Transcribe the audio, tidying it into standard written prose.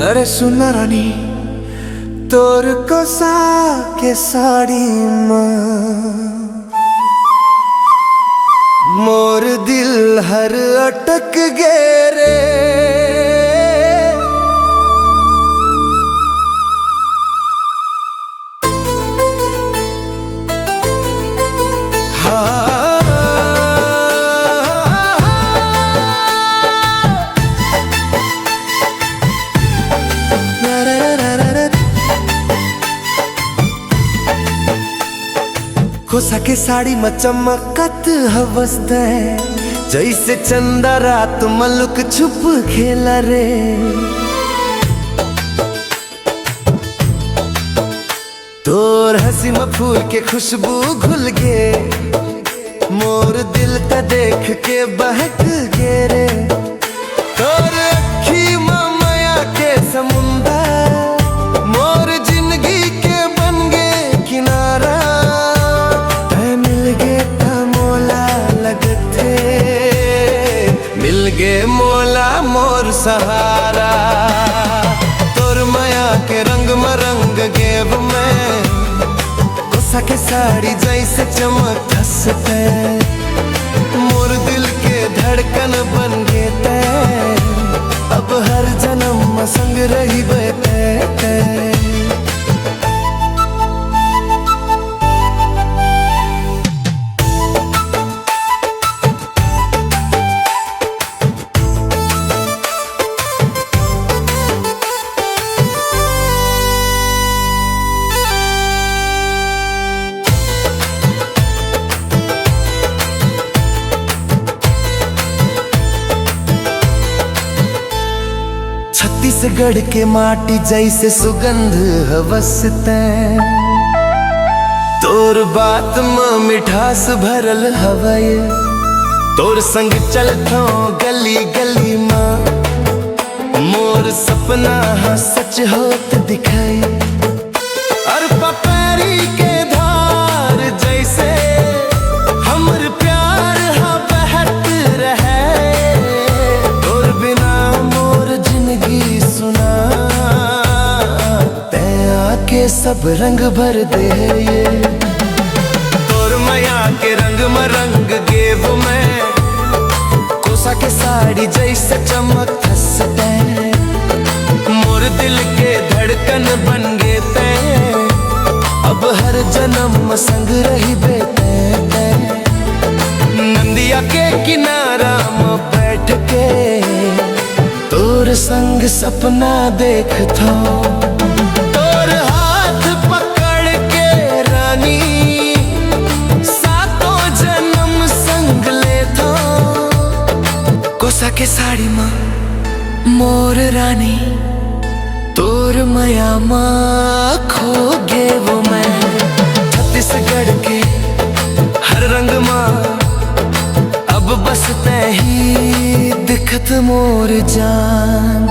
अरे सुन रानी तोर कोसा के साड़ी मोर दिल हर अटक गे रे। कोसा के साड़ी में चमकत हवस दे जैसे चंदा रात मलुक छुप खेला रे। तोर हंसी में फूल के खुशबू घुल गे मोर दिल का देख के बहक गे रे। तोर अखी में माया के समुंदर मोर जिंदगी के बन गे किनारा। मिल गे मोला मोर सहारा। तोर माया के रंग में रंग गेब में कोसा के साड़ी जैसे चमक हंसते मोर दिल के धड़कन बन गे ते। अब हर जन्म में संग रही बेते। छत्तीसगढ़ के माटी जैसे सुगंध हवसते तोर बात में मिठास भरल हवाए। तोर संग चलतो गली गली में मोर सपना सच होत दिखाई। और पपैरी के धार जैसे हमर प्यार हा बहत रहे। तोर बिना मोर जिंदगी सुना ते आके सब रंग भर दे ये। तोर माया के रंग में रंग गेब में कोसा के साड़ी जैसे चमक हंसते मोर दिल के धड़कन बन गे ते। अब हर जन्म में संग रही बेते। नंदिया के किनारा में बैठ के तोर संग सपना देखतो। तोर हाथ पकड़ के रानी सातों जन्म संग लेतो। कोसा के साड़ी में मोर रानी तोर माया में खो गे वो मैं। छत्तीसगढ़ के हर रंग में अब बस ते ही दिखत मोर जान।